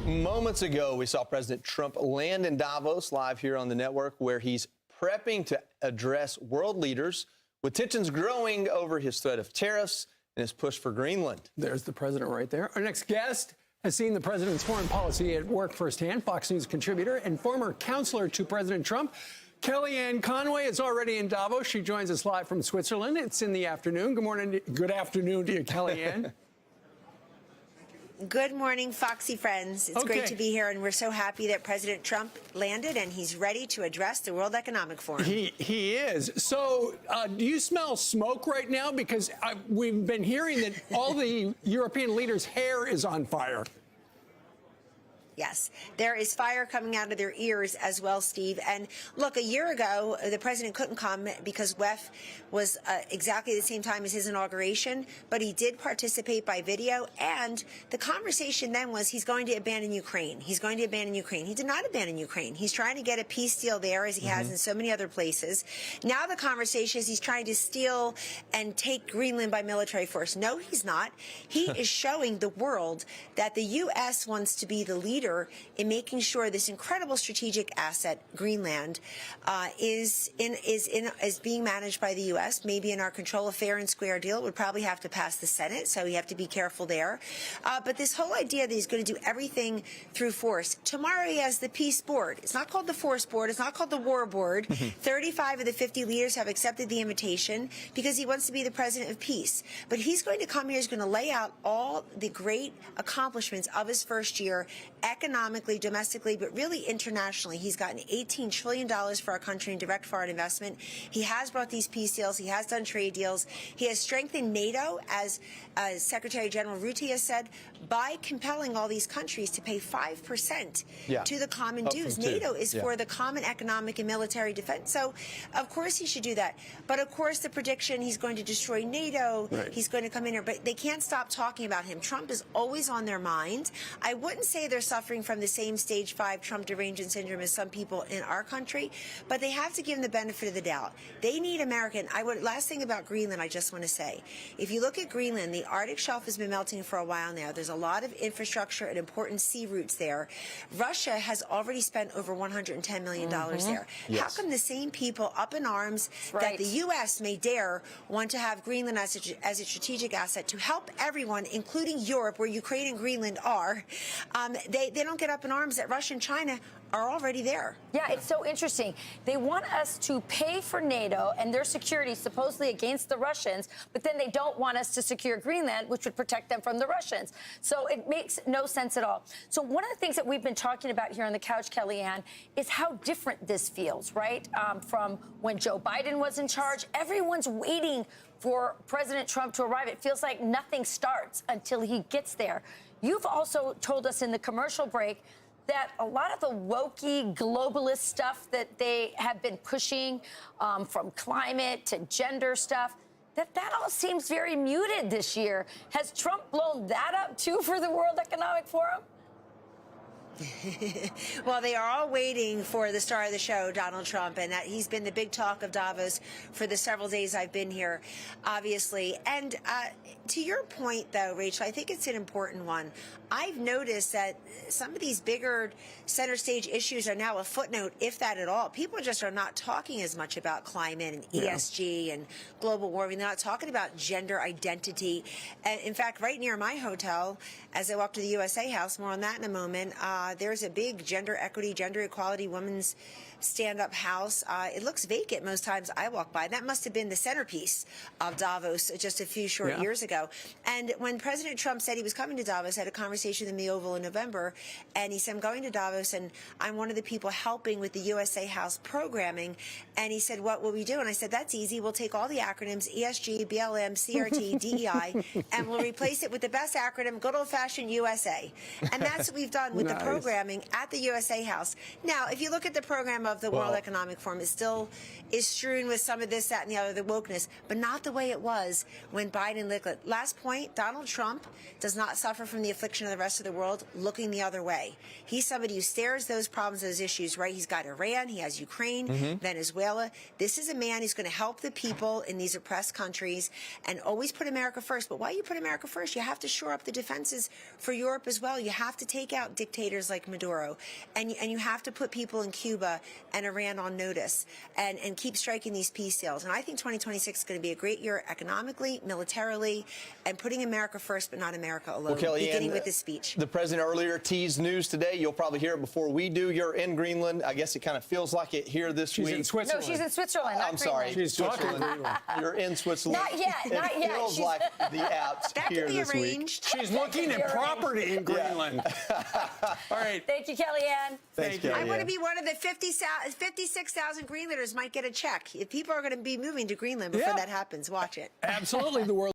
Moments ago, we saw President Trump land in Davos, live here on the network, where he's prepping to address world leaders, with tensions growing over his threat of tariffs and his push for Greenland. There's the president right there. Our next guest has seen the president's foreign policy at work firsthand. Fox News contributor and former counselor to President Trump, Kellyanne Conway, is already in Davos. She joins us live from Switzerland. It's in the afternoon. Good morning. Good afternoon to you, Kellyanne. Good morning, Foxy friends. It's great to be here, and we're so happy that President Trump landed, and he's ready to address the World Economic Forum. He is. So do you smell smoke right now? Because we've been hearing that all the European leaders' hair is on fire. Yes, there is fire coming out of their ears as well, Steve. And look, a year ago, the president couldn't come because WEF was exactly the same time as his inauguration, but he did participate by video. And the conversation then was he's going to abandon Ukraine. He's going to abandon Ukraine. He did not abandon Ukraine. He's trying to get a peace deal there, as he has in so many other places. Now the conversation is he's trying to steal and take Greenland by military force. No, he's not. He is showing the world that the U.S. wants to be the leader in making sure this incredible strategic asset, Greenland, is being managed by the U.S. Maybe in our control, a fair and square deal. It would probably have to pass the Senate, so you have to be careful there. But this whole idea that he's going to do everything through force. Tomorrow he has the Peace Board. It's not called the Force Board. It's not called the War Board. 35 of the 50 leaders have accepted the invitation because he wants to be the president of peace. But he's going to come here. He's going to lay out all the great accomplishments of his first year, economically, domestically, but really internationally. He's gotten $18 trillion for our country in direct foreign investment. He has brought these peace deals. He has done trade deals. He has strengthened NATO, as Secretary General Rutte has said, by compelling all these countries to pay 5% to the common dues. NATO is for the common economic and military defense. So, of course, he should do that. But, of course, the prediction, he's going to destroy NATO. He's going to come in here. But they can't stop talking about him. Trump is always on their mind. I wouldn't say they're suffering from the same stage 5 Trump derangement syndrome as some people in our country, but they have to give him the benefit of the doubt. They need American. Last thing about Greenland, I just want to say, if you look at Greenland, the Arctic shelf has been melting for a while now. There's a lot of infrastructure and important sea routes there. Russia has already spent over $110 million there. How come the same people up in arms that the U.S. may dare want to have Greenland as a strategic asset to help everyone, including Europe, where Ukraine and Greenland are, they don't get up in arms that Russia and China are already there. Yeah, it's so interesting. They want us to pay for NATO and their security supposedly against the Russians, but then they don't want us to secure Greenland, which would protect them from the Russians. So it makes no sense at all. So one of the things that we've been talking about here on the couch, Kellyanne, is how different this feels, right? From when Joe Biden was in charge, everyone's waiting for President Trump to arrive. It feels like nothing starts until he gets there. You've also told us in the commercial break that a lot of the wokey globalist stuff that they have been pushing, from climate to gender stuff, that all seems very muted this year. Has Trump blown that up, too, for the World Economic Forum? Well, they are all waiting for the star of the show, Donald Trump, and that he's been the big talk of Davos for the several days I've been here, obviously. And to your point, though, Rachel, I think it's an important one. I've noticed that some of these bigger center stage issues are now a footnote, if that at all. People just are not talking as much about climate and ESG and global warming. They're not talking about gender identity. And in fact, right near my hotel, as I walk to the USA House, more on that in a moment, there's a big gender equity, gender equality, women's stand-up house. It looks vacant most times I walk by. That must have been the centerpiece of Davos just a few short years ago. And when President Trump said he was coming to Davos, I had a conversation in the Oval in November, and he said, I'm going to Davos, and I'm one of the people helping with the USA House programming. And he said, what will we do? And I said, that's easy. We'll take all the acronyms, ESG, BLM, CRT, DEI, and we'll replace it with the best acronym, good old-fashioned USA. And that's what we've done with the programming at the USA House. Now, if you look at the program of the World Economic Forum, it still is strewn with some of this, that, and the other, the wokeness, but not the way it was when Biden lit it. Last point, Donald Trump does not suffer from the affliction of the rest of the world looking the other way. He's somebody who stares those problems, those issues, right? He's got Iran, he has Ukraine, Venezuela. This is a man who's going to help the people in these oppressed countries and always put America first. But why you put America first? You have to shore up the defenses for Europe as well. You have to take out dictators like Maduro, and you have to put people in Cuba and Iran on notice and keep striking these peace deals. And I think 2026 is going to be a great year economically, militarily, and putting America first, but not America alone, beginning with this speech. The president earlier teased news today. You'll probably hear it before we do. You're in Greenland. I guess it kind of feels like it here this week. She's in Switzerland. No, she's in Switzerland. Not I'm sorry. Greenland. She's talking Greenland. You're in Switzerland. Not yet. Not It yet. feels She's- like the apps That here can be this week. arranged. She's looking at property in Greenland. All right. Thank you, Kellyanne. Thanks, you. I want Kellyanne. to be one of the 56,000 Greenlanders might get a check. If people are going to be moving to Greenland before Yeah. that happens, watch it. Absolutely, the world.